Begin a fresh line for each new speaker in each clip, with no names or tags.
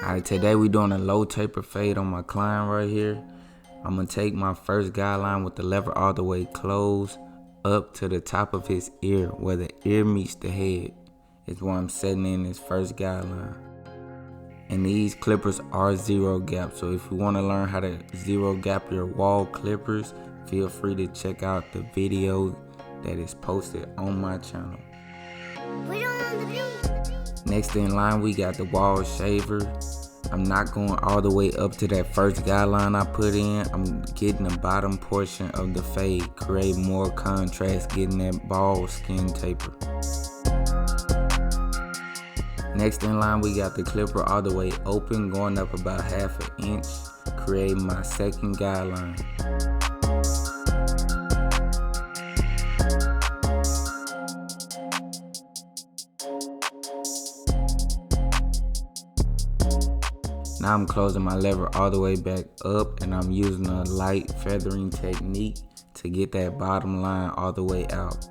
Alright, today we doing a low taper fade on my client right here. I'm gonna take my first guideline with the lever all the way closed up to the top of his ear, where the ear meets the head is where I'm setting in his first guideline. And these clippers are zero gap, so if you want to learn how to zero gap your wall clippers, feel free to check out the video that is posted on my channel. Next in line, we got the wall shaver. I'm not going all the way up to that first guideline I put in. I'm getting the bottom portion of the fade, create more contrast, getting that bald skin taper. Next in line, we got the clipper all the way open, going up about half an inch, creating my second guideline. Now I'm closing my lever all the way back up, and I'm using a light feathering technique to get that bottom line all the way out.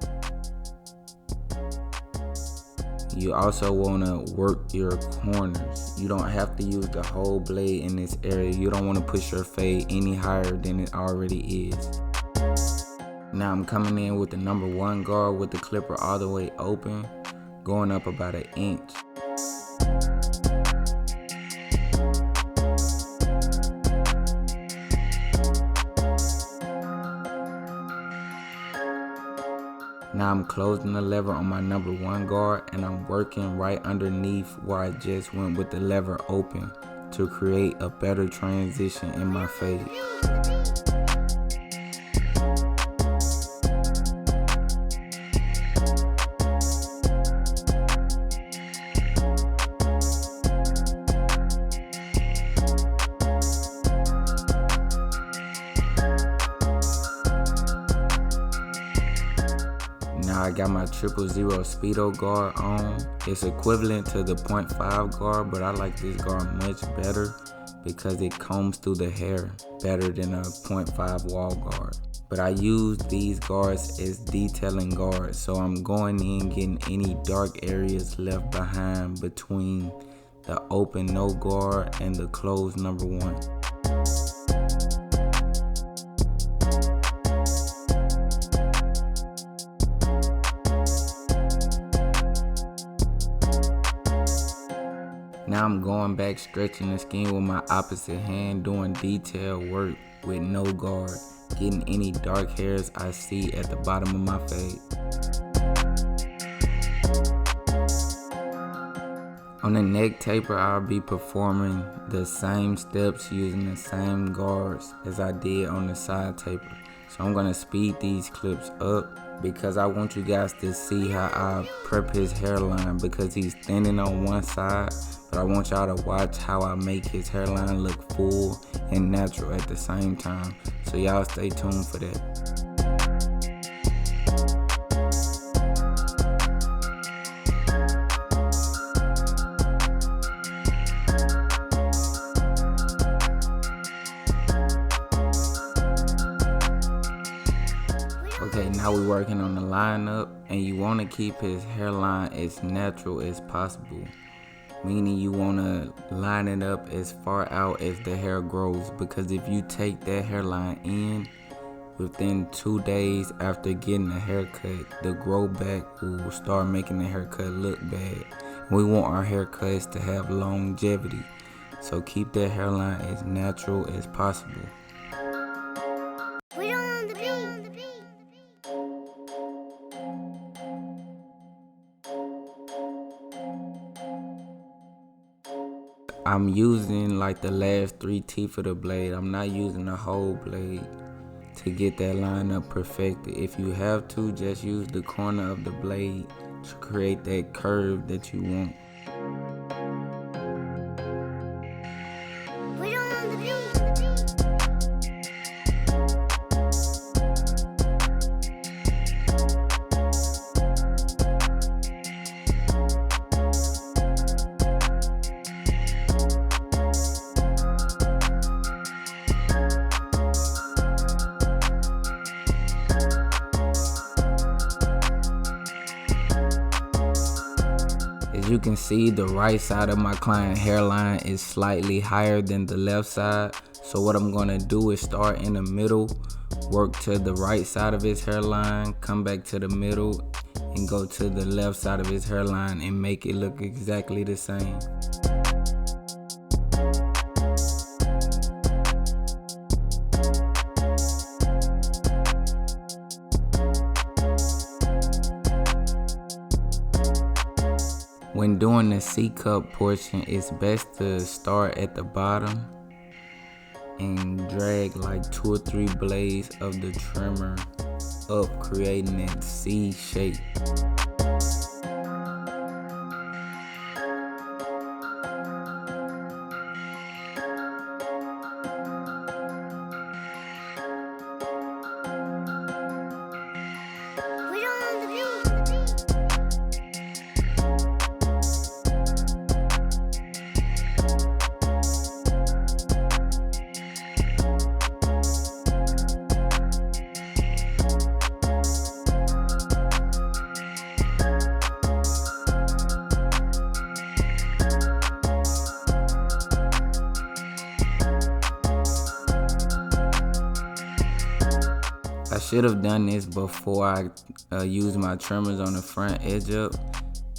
You also want to work your corners. You don't have to use the whole blade in this area. You don't want to push your fade any higher than it already is. Now I'm coming in with the number 1 guard with the clipper all the way open, going up about an inch. Now I'm closing the lever on my number 1 guard, and I'm working right underneath where I just went with the lever open to create a better transition in my fade. Now I got my 000 Speedo guard on. It's equivalent to the 0.5 guard, but I like this guard much better because it combs through the hair better than a 0.5 wall guard. But I use these guards as detailing guards, so I'm going in getting any dark areas left behind between the open no guard and the closed number 1. Now I'm going back, stretching the skin with my opposite hand, doing detail work with no guard, getting any dark hairs I see at the bottom of my fade. On the neck taper, I'll be performing the same steps using the same guards as I did on the side taper. So I'm gonna speed these clips up because I want you guys to see how I prep his hairline, because he's thinning on one side, but I want y'all to watch how I make his hairline look full and natural at the same time. So y'all stay tuned for that. Okay, now we're working on the lineup, and you want to keep his hairline as natural as possible. Meaning you want to line it up as far out as the hair grows, because if you take that hairline in, within 2 days after getting a haircut, the grow back will start making the haircut look bad. We want our haircuts to have longevity, so keep that hairline as natural as possible. I'm using like the last 3 teeth of the blade. I'm not using the whole blade to get that line up perfected. If you have to, just use the corner of the blade to create that curve that you want. As you can see, the right side of my client hairline is slightly higher than the left side. So what I'm gonna do is start in the middle, work to the right side of his hairline, come back to the middle, and go to the left side of his hairline and make it look exactly the same. When doing the C-cup portion, it's best to start at the bottom and drag like 2 or 3 blades of the trimmer up, creating that C shape. I should have done this before I used my trimmers on the front edge up,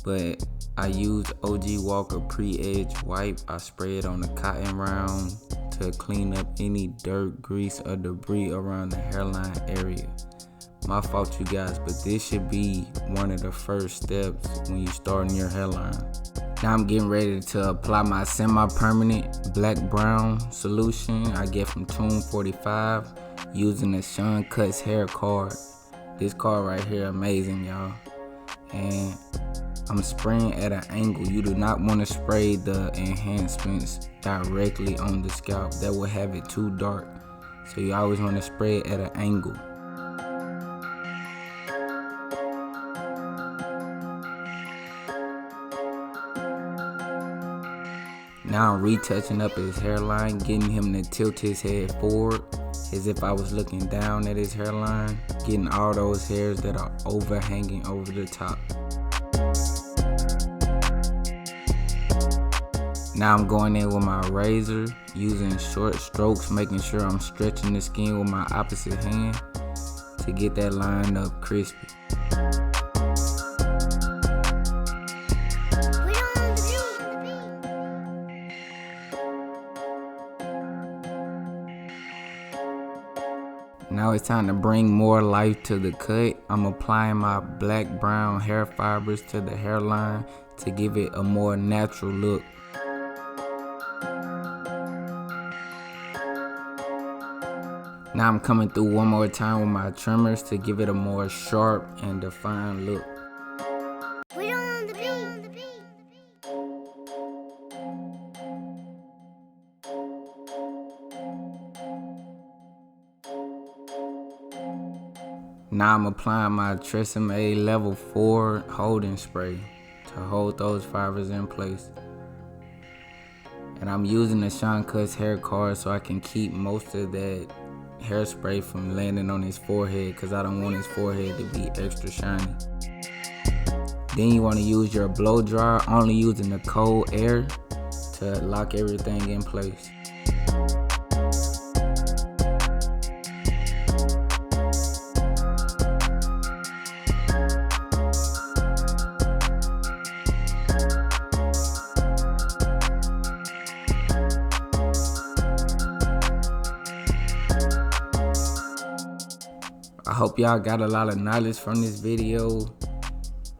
but I used OG Walker pre-edge wipe. I spray it on the cotton round to clean up any dirt, grease, or debris around the hairline area. My fault, you guys, but this should be one of the first steps when you start in your hairline. Now I'm getting ready to apply my semi-permanent black brown solution I get from Tune 45 using the Sean Cuts hair card. This card right here, amazing, y'all. And I'm spraying at an angle. You do not want to spray the enhancements directly on the scalp. That will have it too dark. So you always want to spray it at an angle. Now I'm retouching up his hairline, getting him to tilt his head forward as if I was looking down at his hairline, getting all those hairs that are overhanging over the top. Now I'm going in with my razor, using short strokes, making sure I'm stretching the skin with my opposite hand to get that line up crispy. Now it's time to bring more life to the cut. I'm applying my black brown hair fibers to the hairline to give it a more natural look. Now I'm coming through one more time with my trimmers to give it a more sharp and defined look. Now I'm applying my Tresemme Level 4 holding spray to hold those fibers in place. And I'm using the Sean Cuts hair card so I can keep most of that hairspray from landing on his forehead, because I don't want his forehead to be extra shiny. Then you want to use your blow dryer, only using the cold air to lock everything in place. I hope y'all got a lot of knowledge from this video.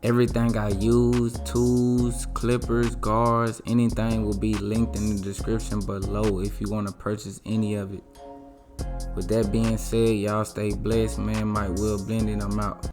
Everything I use, tools, clippers, guards, anything will be linked in the description below if you want to purchase any of it. With that being said, y'all stay blessed, man. MikeWillBlendIt, I'm out.